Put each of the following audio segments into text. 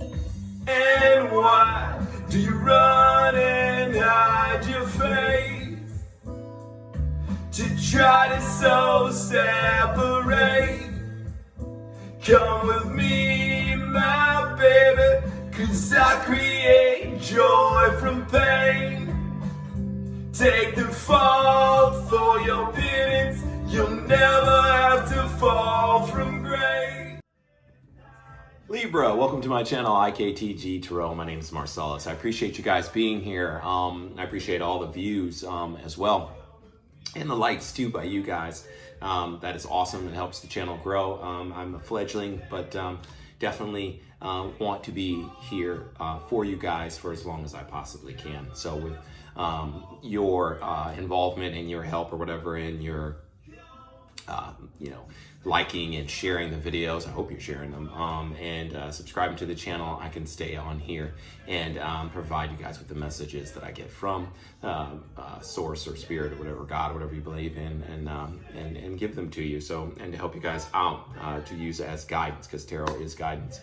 And why do you run and hide your face? To try to so separate. Come with me, my baby, 'cause I create joy from pain. Take the fault for your penance. You'll never have to fall from grace. Libra, welcome to my channel, IKTG Tarot. My name is Marcellus. I appreciate you guys being here. I appreciate all the views as well. And the likes too by you guys. That is awesome. It helps the channel grow. I'm a fledgling, but definitely want to be here for you guys for as long as I possibly can. So with your involvement and your help or whatever, and your liking and sharing the videos, I hope you're sharing them, and subscribing to the channel, I can stay on here and provide you guys with the messages that I get from source or spirit or whatever, God, whatever you believe in, and give them to you. So, and to help you guys out to use as guidance, because tarot is guidance.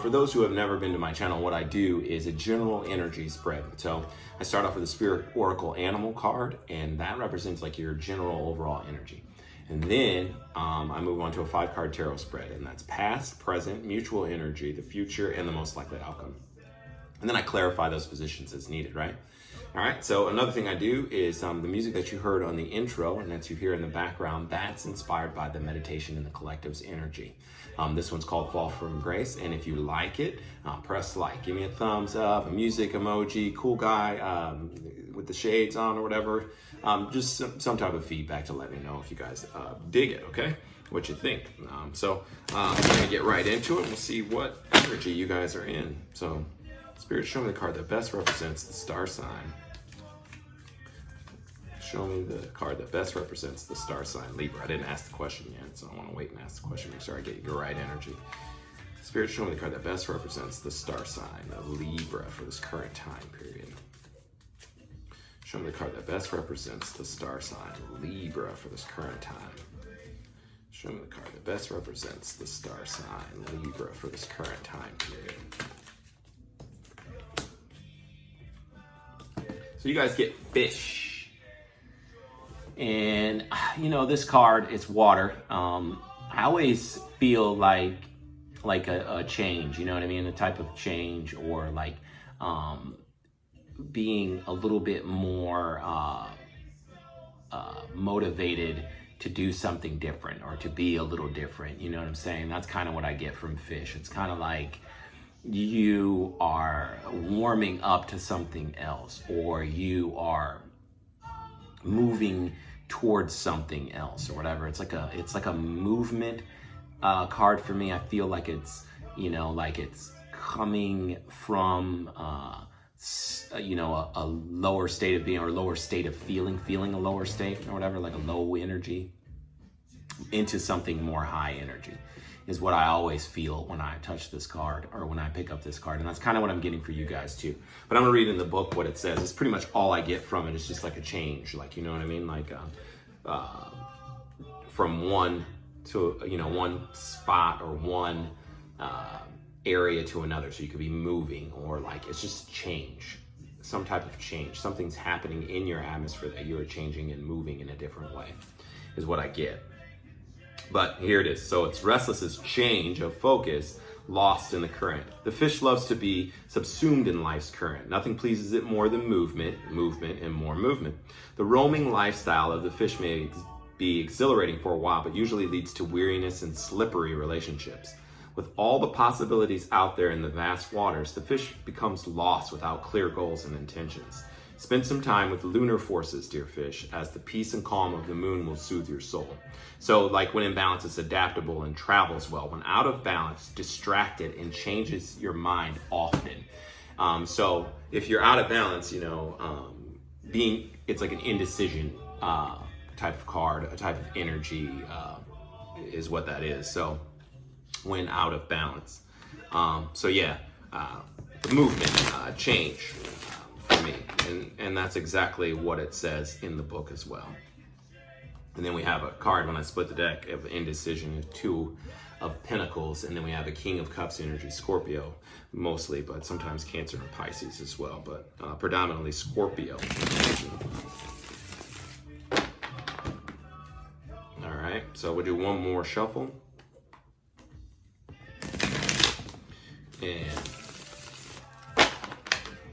For those who have never been to my channel, what I do is a general energy spread. So I start off with a Spirit Oracle Animal card, and that represents like your general overall energy. And then I move on to a 5-card tarot spread, and that's past, present, mutual energy, the future, and the most likely outcome. And then I clarify those positions as needed, right? All right, so another thing I do is the music that you heard on the intro and that you hear in the background, that's inspired by the meditation and the collective's energy. This one's called Fall From Grace, and if you like it, press like. Give me a thumbs up, a music emoji, cool guy with the shades on or whatever. Just some type of feedback to let me know if you guys dig it, okay? What you think. So I'm gonna get right into it. We'll see what energy you guys are in. So Spirit, show me the card that best represents the star sign. Show me the card that best represents the star sign Libra. I didn't ask the question yet, so I want to wait and ask the question, make sure I get your right energy. Spirit, show me the card that best represents the star sign of Libra for this current time period. Show me the card that best represents the star sign Libra for this current time. Show me the card that best represents the star sign Libra for this current time period. So you guys get fish. And this card is water. I always feel like a change, you know what I mean? A type of change, or like being a little bit more motivated to do something different, or to be a little different, you know what I'm saying? That's kind of what I get from fish. It's kind of like you are warming up to something else, or you are moving towards something else or whatever. It's like a movement card for me. I feel like it's it's coming from a lower state of being, or a lower state of feeling a lower state or whatever, like a low energy, into something more high energy, is what I always feel when I touch this card, or when I pick up this card. And that's kind of what I'm getting for you guys too. But I'm gonna read in the book what it says. It's pretty much all I get from it. It's just like a change, like, you know what I mean? Like from one to, one spot or one area to another. So you could be moving, or like, it's just change, some type of change. Something's happening in your atmosphere that you're changing and moving in a different way, is what I get. But here it is. So it's restless as change of focus, lost in the current. The fish loves to be subsumed in life's current. Nothing pleases it more than movement, and more movement. The roaming lifestyle of the fish may be exhilarating for a while, but usually leads to weariness and slippery relationships. With all the possibilities out there in the vast waters, the fish becomes lost without clear goals and intentions. Spend some time with lunar forces, dear fish, as the peace and calm of the moon will soothe your soul. So like when in balance, it's adaptable and travels well. When out of balance, distracted and changes your mind often. So if you're out of balance, it's like an indecision type of card, a type of energy is what that is. So when out of balance. Movement, change. Me, and that's exactly what it says in the book as well. And then we have a card, when I split the deck, of indecision, 2 of Pentacles, and then we have the King of Cups energy, Scorpio mostly, but sometimes Cancer and Pisces as well, but predominantly Scorpio. All right, so we'll do one more shuffle. And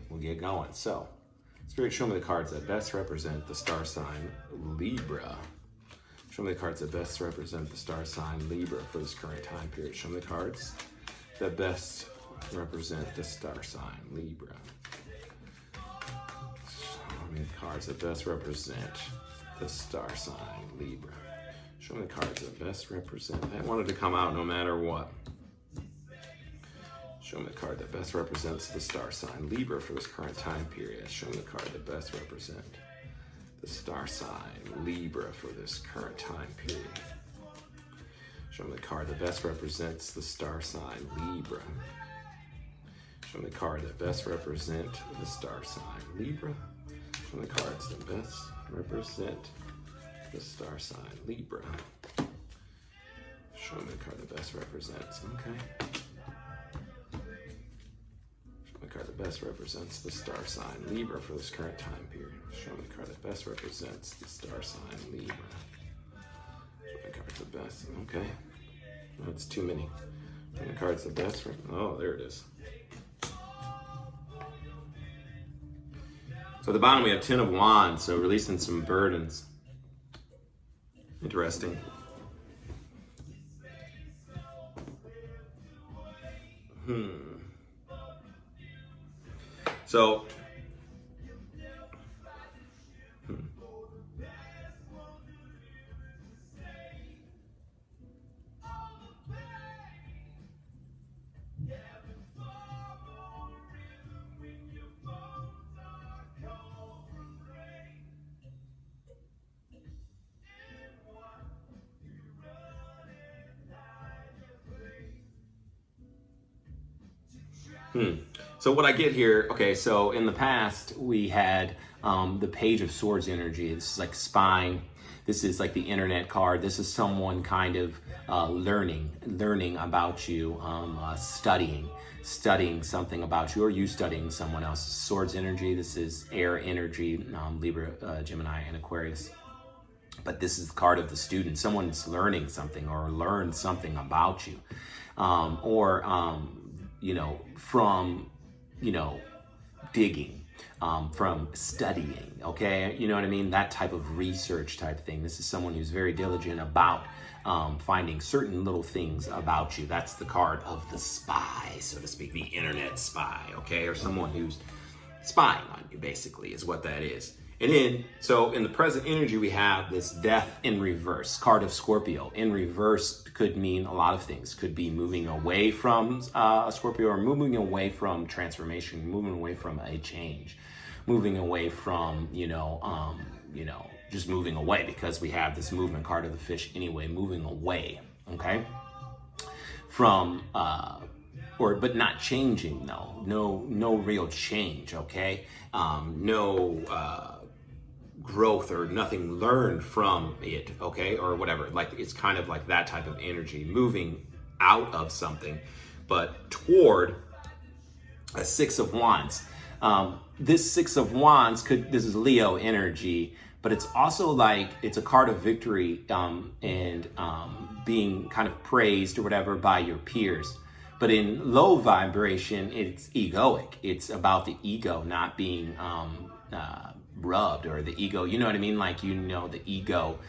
we'll get going. So, Spirit, show me the cards that best represent the star sign Libra. Show me the cards that best represent the star sign Libra for this current time period. Show me the cards that best represent the star sign Libra. Show me the cards that best represent the star sign Libra. Show me the cards that best represent. I wanted to come out no matter what. Show me the card that best represents the star sign Libra for this current time period. Show me the card that best represents the star sign Libra for this current time period. Show me the card that best represents the star sign Libra. Show me the card that best represents the star sign Libra. Show me the cards that best represent the star sign Libra. Show me the card that best represents. Okay. The card that best represents the star sign Libra for this current time period. Show me the card that best represents the star sign Libra. Show me the cards that best. Okay. That's too many. Show me the cards that best. Oh, there it is. So at the bottom we have 10 of Wands, so releasing some burdens. Interesting. So, So what I get here, okay, so in the past we had the Page of Swords energy. This is like spying. This is like the internet card. This is someone kind of learning about you, studying something about you, or you studying someone else's. Swords energy. This is air energy, Libra, Gemini, and Aquarius. But this is the card of the student. Someone's learning something or learned something about you, from digging, from studying, okay? You know what I mean? That type of research type thing. This is someone who's very diligent about finding certain little things about you. That's the card of the spy, so to speak, the internet spy, okay? Or someone who's spying on you, basically, is what that is. And then, so in the present energy, we have this Death in reverse, card of Scorpio. In reverse could mean a lot of things. Could be moving away from a Scorpio, or moving away from transformation, moving away from a change, moving away from, just moving away, because we have this movement card of the fish anyway, moving away, okay? From, but not changing though. No real change, okay? No growth or nothing learned from it, okay? Or whatever, like it's kind of like that type of energy, moving out of something, but toward a Six of Wands. This Six of Wands this is Leo energy, but it's also like, it's a card of victory and being kind of praised or whatever by your peers. But in low vibration, it's egoic. It's about the ego not being rubbed, or the ego, you know what I mean? Like, the ego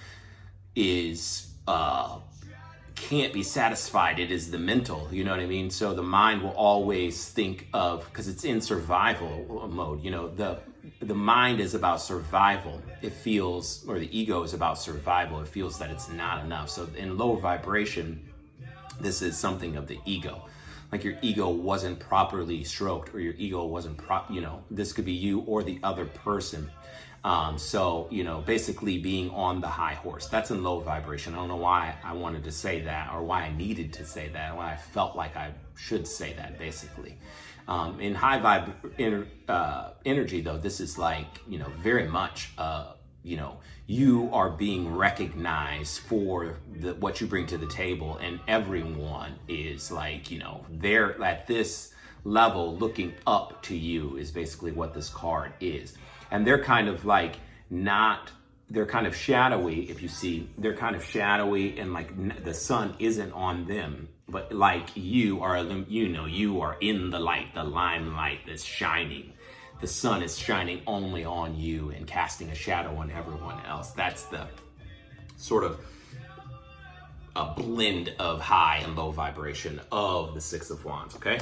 is, can't be satisfied. It is the mental, you know what I mean? So the mind will always think of, because it's in survival mode, the mind is about survival. It feels, or the ego is about survival. It feels that it's not enough. So in low vibration, this is something of the ego. Like your ego wasn't properly stroked, or your ego wasn't, this could be you or the other person. Basically being on the high horse. That's in low vibration. I don't know why I wanted to say that, or why I needed to say that, why I felt like I should say that, basically. In high vibe energy, though, this is like, very much you are being recognized for what you bring to the table, and everyone is like, they're at this level looking up to you is basically what this card is. And they're kind of like they're kind of shadowy. If you see, they're kind of shadowy, and like the sun isn't on them, but like you are in the light, the limelight that's shining. The sun is shining only on you and casting a shadow on everyone else. That's the sort of a blend of high and low vibration of the Six of Wands, okay?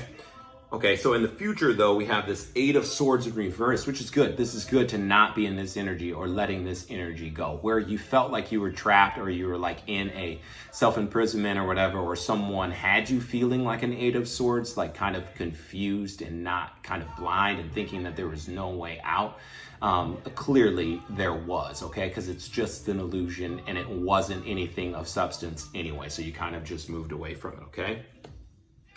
Okay, so in the future, though, we have this Eight of Swords in reverse, which is good. This is good to not be in this energy or letting this energy go, where you felt like you were trapped or you were like in a self-imprisonment or whatever, or someone had you feeling like an Eight of Swords, like kind of confused and not kind of blind and thinking that there was no way out. Clearly there was, okay, because it's just an illusion and it wasn't anything of substance anyway, so you kind of just moved away from it, okay?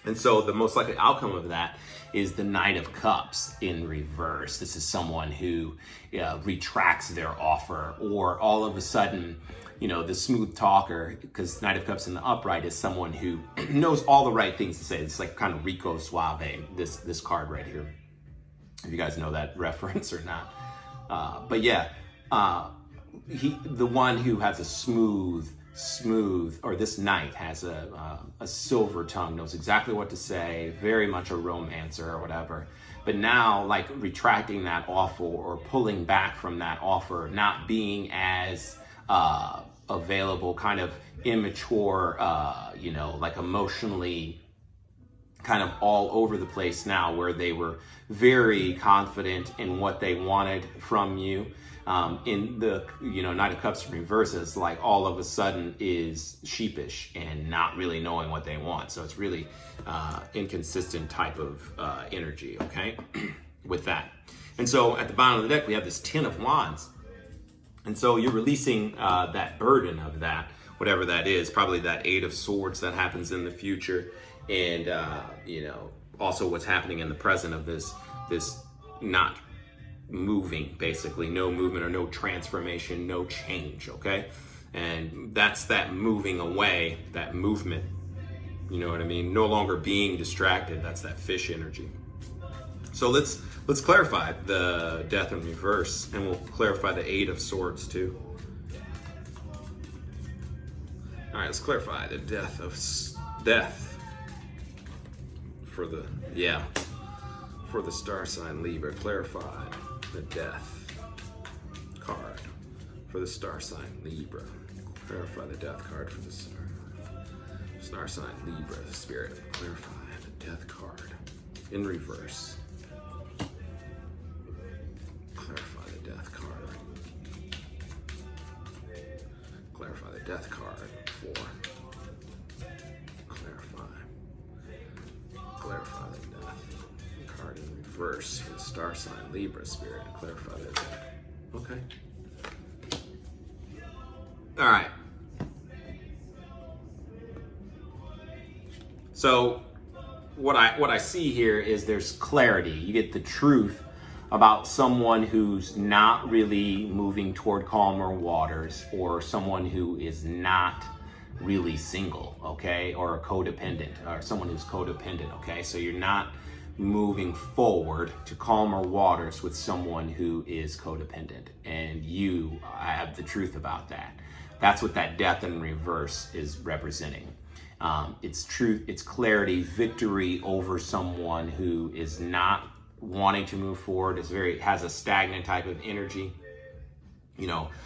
And so the most likely outcome of that is the Knight of Cups in reverse. This is someone who retracts their offer, or all of a sudden, the smooth talker, because Knight of Cups in the upright is someone who knows all the right things to say. It's like kind of Rico Suave, this card right here, if you guys know that reference or not. But yeah, the one who has a smooth, or this knight has a silver tongue, knows exactly what to say, very much a romancer or whatever. But now, like retracting that offer or pulling back from that offer, not being as available, kind of immature, like emotionally kind of all over the place now, where they were very confident in what they wanted from you. In the Knight of Cups reverses, like all of a sudden is sheepish and not really knowing what they want. So it's really inconsistent type of energy, okay, with that. And so at the bottom of the deck, we have this Ten of Wands. And so you're releasing that burden of that, whatever that is, probably that Eight of Swords that happens in the future. And, also what's happening in the present of this not moving, basically no movement or no transformation, no change, okay? And that's that moving away, that movement, you know what I mean? No longer being distracted. That's that fish energy. So let's clarify the Death in reverse, and we'll clarify the Eight of Swords too. All right, let's clarify the death for the star sign Libra. Clarify the death card for the star sign Libra. Clarify the death card for the star sign Libra. Spirit, clarify the death card in reverse. Clarify the death card. Clarify the death card for. Clarify the death card in reverse for the star sign Libra. Spirit, clarify that. Okay. All right. So what I see here is there's clarity. You get the truth about someone who's not really moving toward calmer waters, or someone who is not really single, okay, or a codependent, or someone who's codependent, okay? So you're not moving forward to calmer waters with someone who is codependent, and I have the truth about that. That's what that Death in reverse is representing. It's truth, it's clarity, victory over someone who is not wanting to move forward, has a stagnant type of energy,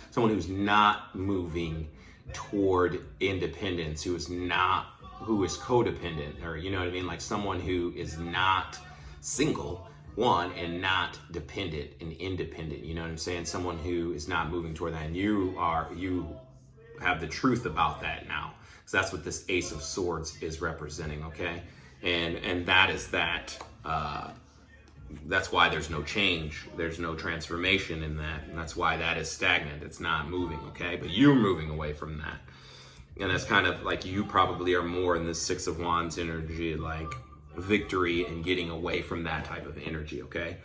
someone who's not moving toward independence, who is codependent, or you know what I mean, like someone who is not single, and not dependent and independent, you know what I'm saying? Someone who is not moving toward that, and you have the truth about that now. So that's what this Ace of Swords is representing, okay? And that is that. That's why there's no change, there's no transformation in that, and that's why that is stagnant. It's not moving, okay? But you're moving away from that. And that's kind of like you probably are more in this Six of Wands energy, like victory and getting away from that type of energy, okay?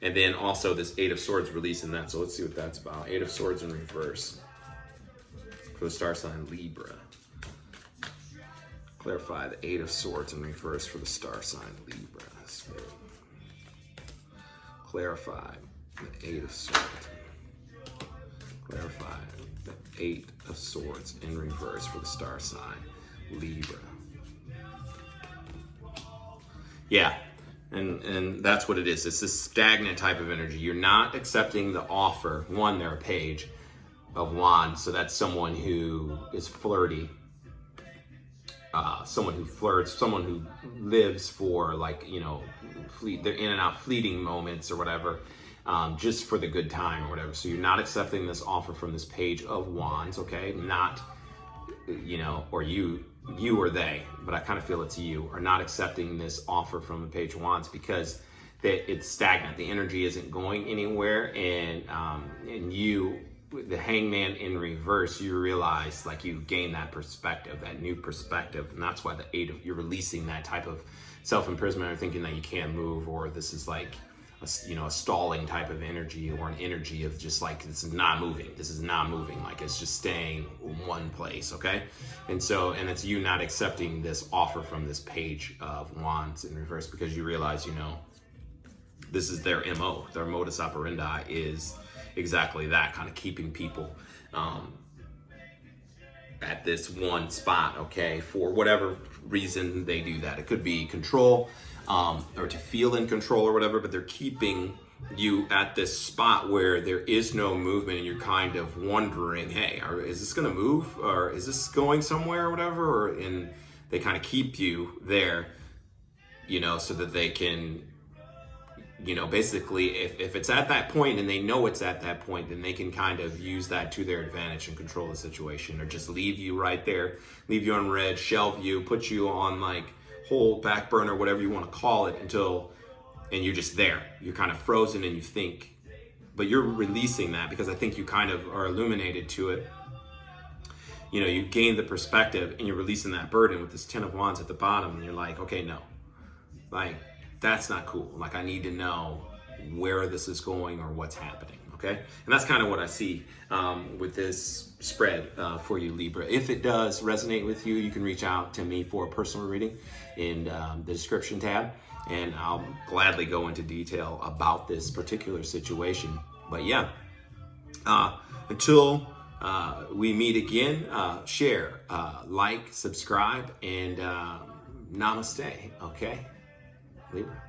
And then also this Eight of Swords, releasing that. So let's see what that's about. Eight of Swords in reverse for the star sign Libra. Clarify the Eight of Swords in reverse for the star sign Libra. Spirit. Clarify the Eight of Swords. Clarify the Eight of Swords in reverse for the star sign Libra. Yeah, and that's what it is. It's this stagnant type of energy. You're not accepting the offer. One, they're a page of wands, so that's someone who is flirty, someone who flirts, someone who lives for, like, you know, they're in and out fleeting moments or whatever, just for the good time or whatever. So you're not accepting this offer from this page of wands, okay? Not, you know, or you or they, but I kind of feel it's you, are not accepting this offer from the page of wands because it's stagnant. The energy isn't going anywhere, and you, the hangman in reverse, you realize, like, you gain that perspective, that new perspective, and that's why the you're releasing that type of self-imprisonment, or thinking that you can't move, or this is like a stalling type of energy, or an energy of just like, this is not moving, like it's just staying in one place, okay? And it's you not accepting this offer from this page of wands in reverse because you realize, you know, this is their MO, their modus operandi is exactly that, kind of keeping people at this one spot, okay, for whatever reason they do that. It could be control, or to feel in control or whatever, but they're keeping you at this spot where there is no movement, and you're kind of wondering, hey, is this going to move, or is this going somewhere or whatever, and they kind of keep you there, you know, so that they can, you know, basically, if it's at that point and they know it's at that point, then they can kind of use that to their advantage and control the situation, or just leave you right there, leave you on red, shelve you, put you on like whole back burner, whatever you want to call it, and you're just there. You're kind of frozen and you think, but you're releasing that because I think you kind of are illuminated to it. You know, you gain the perspective and you're releasing that burden with this 10 of Wands at the bottom, and you're like, okay, no, like, that's not cool. Like, I need to know where this is going or what's happening, okay? And that's kind of what I see with this spread for you, Libra. If it does resonate with you, you can reach out to me for a personal reading in the description tab, and I'll gladly go into detail about this particular situation. But yeah, until we meet again, share, like, subscribe, and namaste, okay? Libra.